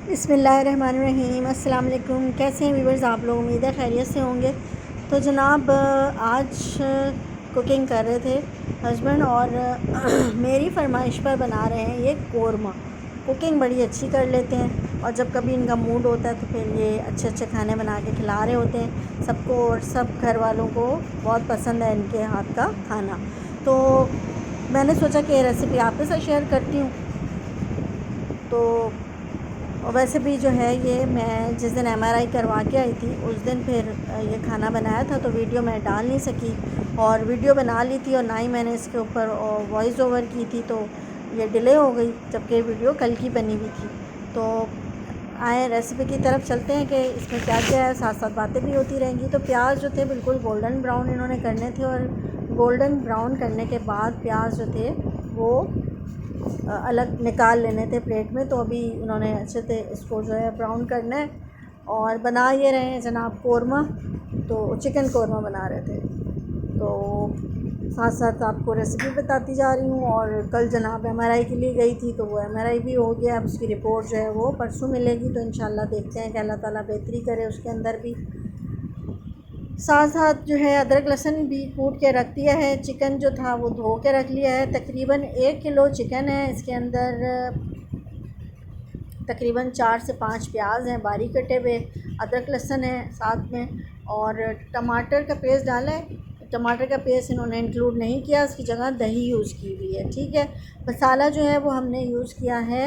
बिस्मिल्लाहिर्रहमानिर्रहीम। अस्सलाम वालेकुम। कैसे हैं व्यूवर्स आप लोग? उम्मीद है खैरियत से होंगे। तो जनाब आज कुकिंग कर रहे थे हस्बैंड और मेरी फरमाइश पर बना रहे हैं ये कोरमा। कुकिंग बड़ी अच्छी कर लेते हैं और जब कभी इनका मूड होता है तो फिर ये अच्छे अच्छे खाने बना के खिला रहे होते हैं सबको, और सब घर वालों को बहुत पसंद है इनके हाथ का खाना। तो मैंने सोचा कि रेसिपी आपके साथ शेयर करती हूँ। तो और वैसे भी जो है ये मैं जिस दिन MRI करवा के आई थी उस दिन फिर ये खाना बनाया था, तो वीडियो मैं डाल नहीं सकी और वीडियो बना ली थी और ना ही मैंने इसके ऊपर वॉइस ओवर की थी, तो ये डिले हो गई जबकि वीडियो कल की बनी हुई थी। तो आए रेसिपी की तरफ चलते हैं कि इसमें क्या क्या है, साथ साथ बातें भी होती रहेंगी। तो प्याज जो थे बिल्कुल गोल्डन ब्राउन इन्होंने करने थे और गोल्डन ब्राउन करने के बाद प्याज जो थे वो अलग निकाल लेने थे प्लेट में। तो अभी उन्होंने अच्छे से इसको जो है ब्राउन करना है और बना ये रहे हैं जनाब कोरमा। तो चिकन कोरमा बना रहे थे, तो साथ साथ आपको रेसिपी बताती जा रही हूँ। और कल जनाब MRI के लिए गई थी तो वो MRI भी हो गया। अब उसकी रिपोर्ट जो है वो परसों मिलेगी, तो इंशाल्लाह देखते हैं कि अल्लाह ताला बेहतरी करे उसके अंदर भी। साथ साथ जो है अदरक लहसुन भी कूट के रख दिया है। चिकन जो था वो धो के रख लिया है। तकरीबन 1 किलो चिकन है, इसके अंदर तकरीबन 4 से 5 प्याज हैं बारीक कटे हुए, अदरक लहसुन है साथ में, और टमाटर का पेस्ट डाला है। टमाटर का पेस्ट इन्होंने इंक्लूड नहीं किया, उसकी जगह दही यूज़ की हुई है। ठीक है, मसाला जो है वो हमने यूज़ किया है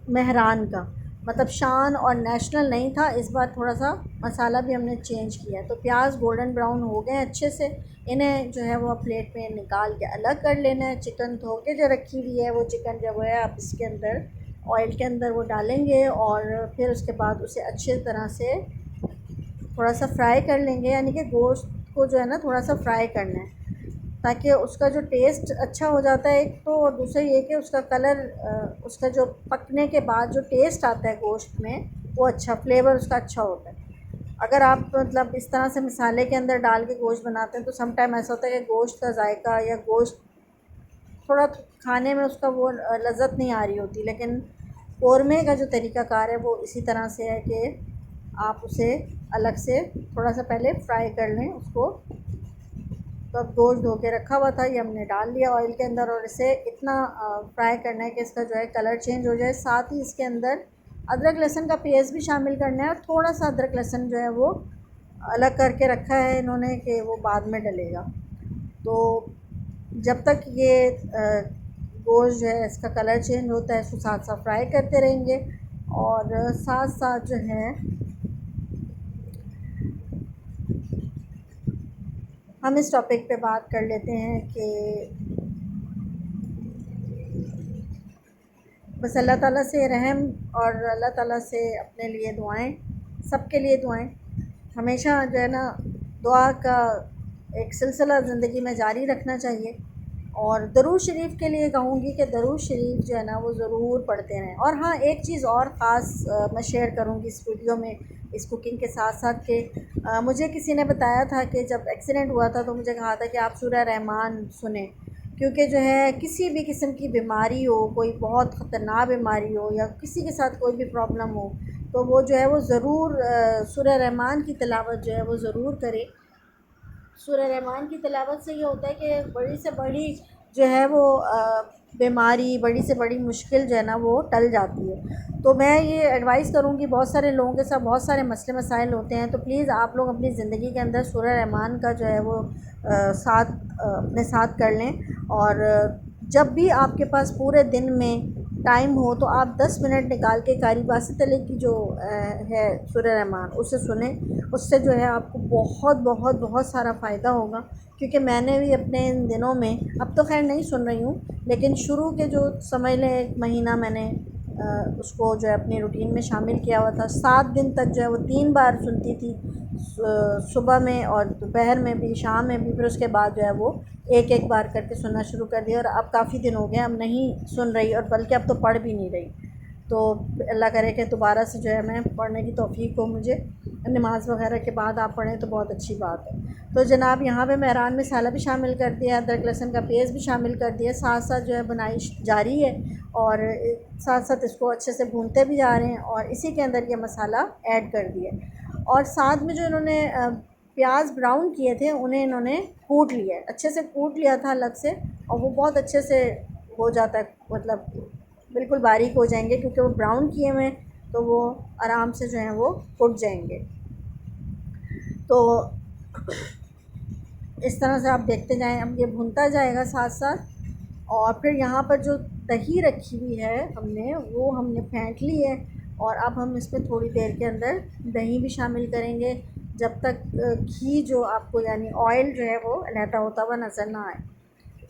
मेहरान का, मतलब शान और नेशनल नहीं था। इस बार थोड़ा सा मसाला भी हमने चेंज किया। तो प्याज गोल्डन ब्राउन हो गए अच्छे से, इन्हें जो है वो प्लेट में निकाल के अलग कर लेना है। चिकन धो के जो रखी हुई है वो चिकन जो है आप इसके अंदर ऑयल के अंदर वो डालेंगे और फिर उसके बाद उसे अच्छे तरह से थोड़ा सा फ्राई कर लेंगे, यानी कि गोश्त को जो है ना थोड़ा सा फ्राई करना है ताकि उसका जो टेस्ट अच्छा हो जाता है एक तो, और दूसरा ये कि उसका कलर उसका जो पकने के बाद जो टेस्ट आता है गोश्त में वो अच्छा, फ्लेवर उसका अच्छा होता है। अगर आप मतलब इस तरह से मसाले के अंदर डाल के गोश्त बनाते हैं तो सम टाइम ऐसा होता है कि गोश्त का जायका या गोश्त थोड़ा खाने में उसका वो लज़्ज़त नहीं आ रही होती। लेकिन कौरमे का जो तरीक़ाकार है वो इसी तरह से है कि आप उसे अलग से थोड़ा सा पहले फ्राई कर लें उसको। तो अब गोश्त धो के रखा हुआ था ये हमने डाल दिया ऑयल के अंदर और इसे इतना फ्राई करना है कि इसका जो है कलर चेंज हो जाए। साथ ही इसके अंदर अदरक लहसुन का पेस्ट भी शामिल करना है और थोड़ा सा अदरक लहसुन जो है वो अलग करके रखा है इन्होंने कि वो बाद में डलेगा। तो जब तक ये गोश्त जो है इसका कलर चेंज होता है इसको साथ साथ फ्राई करते रहेंगे। और साथ साथ जो है हम इस टॉपिक पे बात कर लेते हैं कि बस अल्लाह ताला से रहम और अल्लाह ताला से अपने लिए दुआएं, सबके लिए दुआएं। हमेशा जो है ना दुआ का एक सिलसिला ज़िंदगी में जारी रखना चाहिए। और दरूद शरीफ के लिए कहूँगी कि दरूद शरीफ जो है ना वो ज़रूर पढ़ते रहें। और हाँ, एक चीज़ और ख़ास मैं शेयर करूँगी इस वीडियो में इस कुकिंग के साथ साथ कि मुझे किसी ने बताया था कि जब एक्सीडेंट हुआ था तो मुझे कहा था कि आप सूरह रहमान सुने, क्योंकि जो है किसी भी किस्म की बीमारी हो, कोई बहुत ख़तरनाक बीमारी हो या किसी के साथ कोई भी प्रॉब्लम हो, तो वो जो है वो ज़रूर सूरह रहमान की तिलावत जो है वो ज़रूर करे। सूरह रहमान की तिलावत से ये होता है कि बड़ी से बड़ी जो है वो बीमारी, बड़ी से बड़ी मुश्किल जो है ना वो टल जाती है। तो मैं ये एडवाइस करूँगी, बहुत सारे लोगों के साथ बहुत सारे मसले मसाइल होते हैं, तो प्लीज़ आप लोग अपनी ज़िंदगी के अंदर सूरह रहमान का जो है वो अपने साथ कर लें। और जब भी आपके पास पूरे दिन में टाइम हो तो आप 10 मिनट निकाल के कारी बासित अली की जो है सूरह रहमान उसे सुने। उससे जो है आपको बहुत बहुत बहुत सारा फ़ायदा होगा। क्योंकि मैंने भी अपने इन दिनों में, अब तो खैर नहीं सुन रही हूँ, लेकिन शुरू के जो समझ लें 1 महीना मैंने उसको जो है अपनी रूटीन में शामिल किया हुआ था। 7 दिन तक जो है वो 3 बार सुनती थी, सुबह में और दोपहर में भी, शाम में भी। फिर उसके बाद जो है वो एक एक बार करके सुनना शुरू कर दिया और अब काफ़ी दिन हो गए अब नहीं सुन रही, और बल्कि अब तो पढ़ भी नहीं रही। तो अल्लाह करे कि दोबारा से जो है मैं पढ़ने की तौफ़ीक हो मुझे। नमाज़ वगैरह के बाद आप पढ़ें तो बहुत अच्छी बात है। तो जनाब यहाँ पे मेहरान मसाला भी शामिल कर दिया, अदरक लहसुन का पेस्ट भी शामिल कर दिया, साथ साथ जो है बुनाई जारी है और साथ साथ इसको अच्छे से भूनते भी जा रहे हैं और इसी के अंदर ये मसाला ऐड कर दिया। और साथ में जो इन्होंने प्याज ब्राउन किए थे उन्हें इन्होंने कूट लिया है, अच्छे से कूट लिया था अलग से, और वो बहुत अच्छे से हो जाता है, मतलब बिल्कुल बारीक हो जाएंगे क्योंकि वो ब्राउन किए हुए हैं, तो वो आराम से जो है वो कुट जाएंगे। तो इस तरह से आप देखते जाएं, अब ये भुनता जाएगा साथ साथ। और फिर यहाँ पर जो दही रखी हुई है हमने, वो हमने फेंट ली है और अब हम इसमें थोड़ी देर के अंदर दही भी शामिल करेंगे, जब तक घी जो आपको यानी ऑयल जो है वो लहता होता हुआ नज़र ना आए,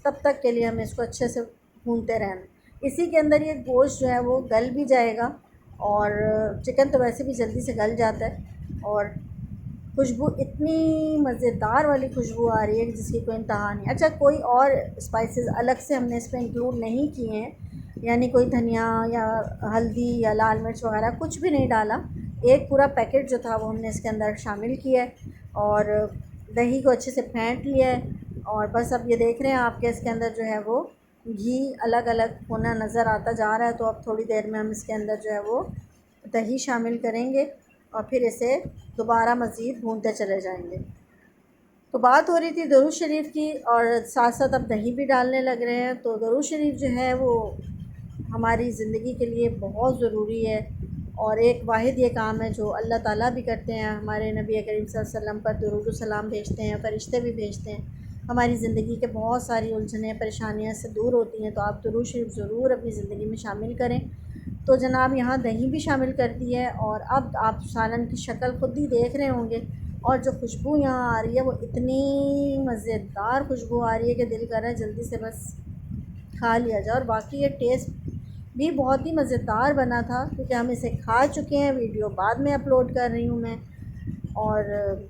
तब तक के लिए हमें इसको अच्छे से भूनते रहना। इसी के अंदर ये गोश्त जो है वो गल भी जाएगा, और चिकन तो वैसे भी जल्दी से गल जाता है। और खुशबू इतनी मज़ेदार वाली खुशबू आ रही है कि जिसकी कोई इंतहा नहीं। अच्छा, कोई और स्पाइसेस अलग से हमने इसमें इंक्लूड नहीं किए हैं, यानी कोई धनिया या हल्दी या लाल मिर्च वगैरह कुछ भी नहीं डाला। एक पूरा पैकेट जो था वो हमने इसके अंदर शामिल किया है और दही को अच्छे से फेंट लिया है। और बस अब ये देख रहे हैं आपके इसके अंदर जो है वो घी अलग अलग होना नज़र आता जा रहा है। तो अब थोड़ी देर में हम इसके अंदर जो है वो दही शामिल करेंगे और फिर इसे दोबारा मज़ीद भूनते चले जाएंगे। तो बात हो रही थी दरूद शरीफ की, और साथ साथ अब दही भी डालने लग रहे हैं। तो दरूद शरीफ जो है वो हमारी ज़िंदगी के लिए बहुत ज़रूरी है, और एक वाहिद ये काम है जो अल्लाह ताला भी करते हैं, हमारे नबी करीम सल्लल्लाहु अलैहि वसल्लम पर दुरूद सलाम भेजते हैं, फ़रिश्ते भी भेजते हैं। हमारी ज़िंदगी के बहुत सारी उलझनें परेशानियाँ से दूर होती हैं, तो आप दुरूद शरीफ ज़रूर अपनी ज़िंदगी में शामिल करें। तो जनाब यहाँ दही भी शामिल कर दी है, और अब आप सालन की शक्ल खुद ही देख रहे होंगे, और जो खुशबू यहाँ आ रही है वो इतनी मज़ेदार खुशबू आ रही है कि दिल कर रहा है जल्दी से बस खा लिया जाए। और बाकी ये टेस्ट भी बहुत ही मज़ेदार बना था, क्योंकि हम इसे खा चुके हैं, वीडियो बाद में अपलोड कर रही हूँ मैं। और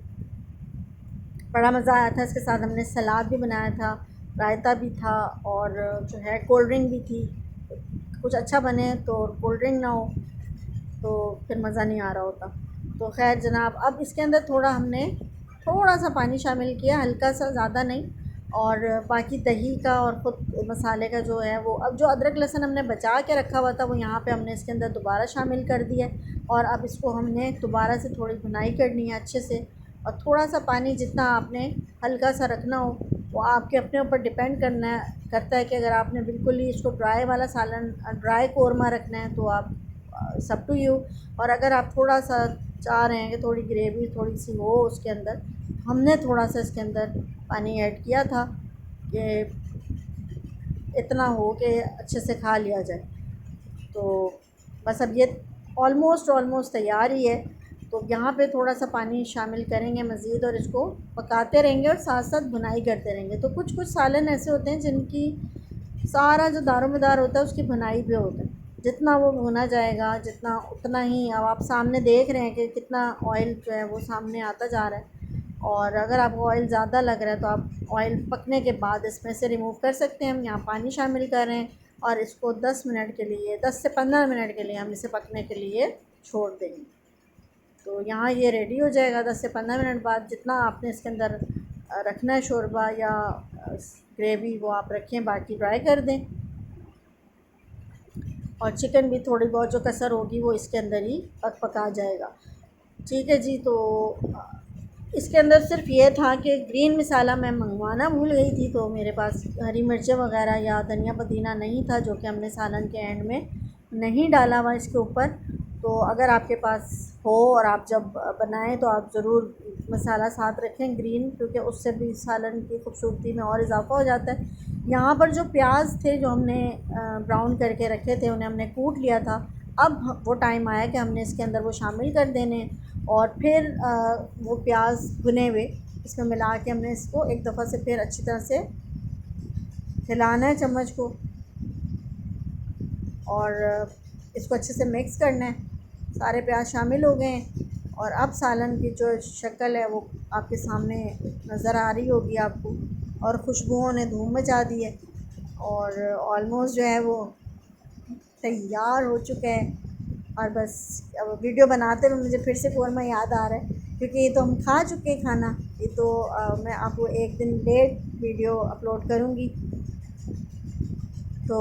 बड़ा मज़ा आया था, इसके साथ हमने सलाद भी बनाया था, रायता भी था, और जो है कोल्ड ड्रिंक भी थी। कुछ अच्छा बने तो कोल्ड ड्रिंक ना हो तो फिर मज़ा नहीं आ रहा होता। तो खैर जनाब, अब इसके अंदर थोड़ा हमने थोड़ा सा पानी शामिल किया, हल्का सा, ज़्यादा नहीं। और बाकी दही का और ख़ुद मसाले का जो है वो, अब जो अदरक लहसुन हमने बचा के रखा हुआ था वो यहाँ पे हमने इसके अंदर दोबारा शामिल कर दिया। और अब इसको हमने दोबारा से थोड़ी भुनाई करनी है अच्छे से, और थोड़ा सा पानी जितना आपने हल्का सा रखना हो वो आपके अपने ऊपर डिपेंड करता है कि अगर आपने बिल्कुल ही इसको ड्राई वाला सालन, ड्राई कोरमा रखना है तो आप सब टू यू। और अगर आप थोड़ा सा चाह रहे हैं कि थोड़ी ग्रेवी थोड़ी सी हो उसके अंदर, हमने थोड़ा सा इसके अंदर पानी ऐड किया था कि इतना हो कि अच्छे से खा लिया जाए। तो बस अब ये ऑलमोस्ट तैयार ही है। तो यहाँ पे थोड़ा सा पानी शामिल करेंगे मज़ीद, और इसको पकाते रहेंगे और साथ साथ भुनाई करते रहेंगे। तो कुछ कुछ सालन ऐसे होते हैं जिनकी सारा जो दारोमदार होता है उसकी भुनाई पे होता है, जितना वो भुना जाएगा जितना उतना ही। अब आप सामने देख रहे हैं कि कितना ऑयल जो है वो सामने आता जा रहा है, और अगर आपको ऑयल ज़्यादा लग रहा है तो आप ऑयल पकने के बाद इसमें से रिमूव कर सकते हैं। हम यहाँ पानी शामिल कर रहे हैं और इसको 10 मिनट के लिए, 10 से 15 मिनट के लिए हम इसे पकने के लिए छोड़ देंगे। तो यहाँ ये रेडी हो जाएगा 10 से 15 मिनट बाद। जितना आपने इसके अंदर रखना है शोरबा या ग्रेवी वो आप रखें, बाकी ड्राई कर दें। और चिकन भी थोड़ी बहुत जो कसर होगी वो इसके अंदर ही पका जाएगा। ठीक है जी। तो इसके अंदर सिर्फ ये था कि ग्रीन मसाला मैं मंगवाना भूल गई थी, तो मेरे पास हरी मिर्चें वगैरह या धनिया पुदीना नहीं था, जो कि हमने सालन के एंड में नहीं डाला हुआ इसके ऊपर। तो अगर आपके पास हो और आप जब बनाएं तो आप ज़रूर मसाला साथ रखें ग्रीन, क्योंकि उससे भी सालन की खूबसूरती में और इजाफ़ा हो जाता है। यहाँ पर जो प्याज थे जो हमने ब्राउन करके रखे थे उन्हें हमने कूट लिया था। अब वो टाइम आया कि हमने इसके अंदर वो शामिल कर देने, और फिर वो प्याज भुने हुए इसमें मिला के हमने इसको एक दफ़ा से फिर अच्छी तरह से हिलाना है चम्मच को, और इसको अच्छे से मिक्स करना है। सारे प्याज शामिल हो गए हैं, और अब सालन की जो शक्ल है वो आपके सामने नज़र आ रही होगी आपको, और खुशबुओं ने धूम मचा दी है, और ऑलमोस्ट जो है वो तैयार हो चुका है। और बस अब वीडियो बनाते हुए मुझे फिर से कौरमा याद आ रहा है क्योंकि ये तो हम खा चुके हैं खाना। ये तो मैं आपको एक दिन लेट वीडियो अपलोड करूँगी, तो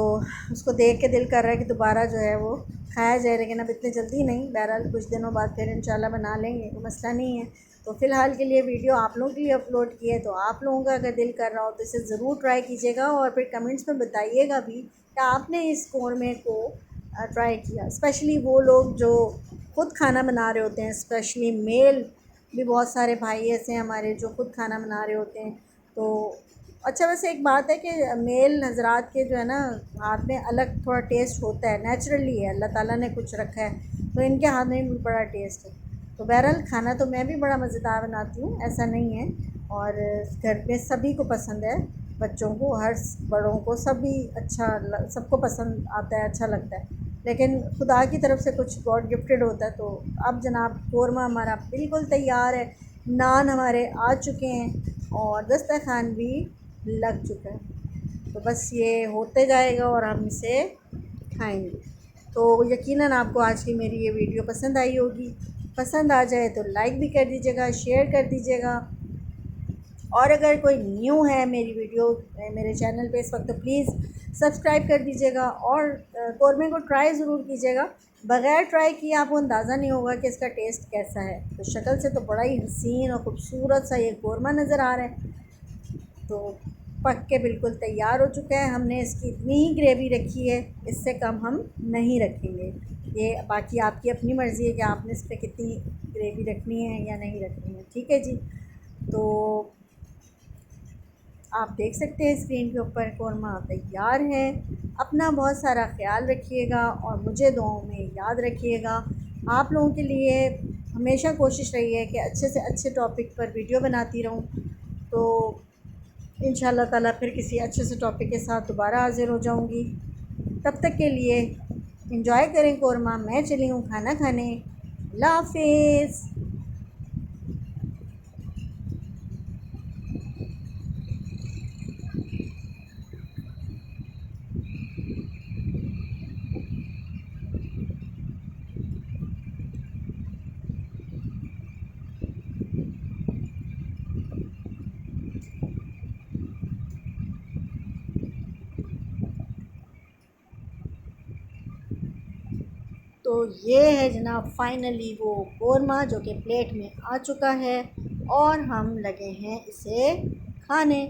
उसको देख के दिल कर रहा है कि दोबारा जो है वो खाया जाए, लेकिन अब इतनी जल्दी नहीं, बहरहाल कुछ दिनों बाद फिर इंशाल्लाह बना लेंगे, कोई मसला नहीं है। तो फ़िलहाल के लिए वीडियो आप लोगों के लिए अपलोड की है, तो आप लोगों का अगर दिल कर रहा हो तो इसे ज़रूर ट्राई कीजिएगा और फिर कमेंट्स में बताइएगा भी कि आपने इस कौरमे को ट्राई किया। स्पेशली वो लोग जो ख़ुद खाना बना रहे होते हैं, स्पेशली मेल भी बहुत सारे भाई ऐसे हैं हमारे जो ख़ुद खाना बना रहे होते हैं। तो अच्छा, वैसे एक बात है कि मेल हज़रात के जो है ना हाथ में अलग थोड़ा टेस्ट होता है, नेचुरली है, अल्लाह ताला ने कुछ रखा है, तो इनके हाथ में भी बड़ा टेस्ट है। तो बहरहाल खाना तो मैं भी बड़ा मज़ेदार बनाती हूँ, ऐसा नहीं है, और घर पे सभी को पसंद है, बच्चों को, हर बड़ों को, सभी अच्छा सबको पसंद आता है, अच्छा लगता है। लेकिन खुदा की तरफ से कुछ गॉड गिफ्टेड होता है। तो अब जनाब कौरमा हमारा बिल्कुल तैयार है, नान हमारे आ चुके हैं और दस्तरखान भी लग चुका है। तो बस ये होते जाएगा और हम इसे खाएंगे। तो यकीनन आपको आज की मेरी ये वीडियो पसंद आई होगी। पसंद आ जाए तो लाइक भी कर दीजिएगा, शेयर कर दीजिएगा, और अगर कोई न्यू है मेरी वीडियो मेरे चैनल पे इस वक्त, तो प्लीज़ सब्सक्राइब कर दीजिएगा और कौरमे को ट्राई ज़रूर कीजिएगा। बग़ैर ट्राई किए आपको अंदाज़ा नहीं होगा कि इसका टेस्ट कैसा है। तो शक्ल से तो बड़ा ही हसीन और ख़ूबसूरत सा ये कौरमा नज़र आ रहा है। तो पक के बिल्कुल तैयार हो चुका है। हमने इसकी इतनी ही ग्रेवी रखी है, इससे कम हम नहीं रखेंगे। ये बाकी आपकी अपनी मर्ज़ी है कि आपने इस पर कितनी ग्रेवी रखनी है या नहीं रखनी है। ठीक है जी। तो आप देख सकते हैं स्क्रीन के ऊपर कौरमा तैयार है। अपना बहुत सारा ख़्याल रखिएगा और मुझे दुआओं में याद रखिएगा। आप लोगों के लिए हमेशा कोशिश रही है कि अच्छे से अच्छे टॉपिक पर वीडियो बनाती रहूं। तो इंशाअल्लाह ताला फिर किसी अच्छे से टॉपिक के साथ दोबारा हाज़िर हो जाऊंगी। तब तक के लिए एंजॉय करें कौरमा। मैं चली हूँ खाना खाने। अल्लाह हाफ़िज़। तो ये है जनाब फाइनली वो कौरमा जो कि प्लेट में आ चुका है और हम लगे हैं इसे खाने।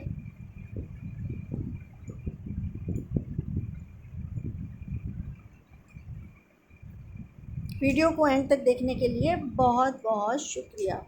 वीडियो को एंड तक देखने के लिए बहुत बहुत शुक्रिया।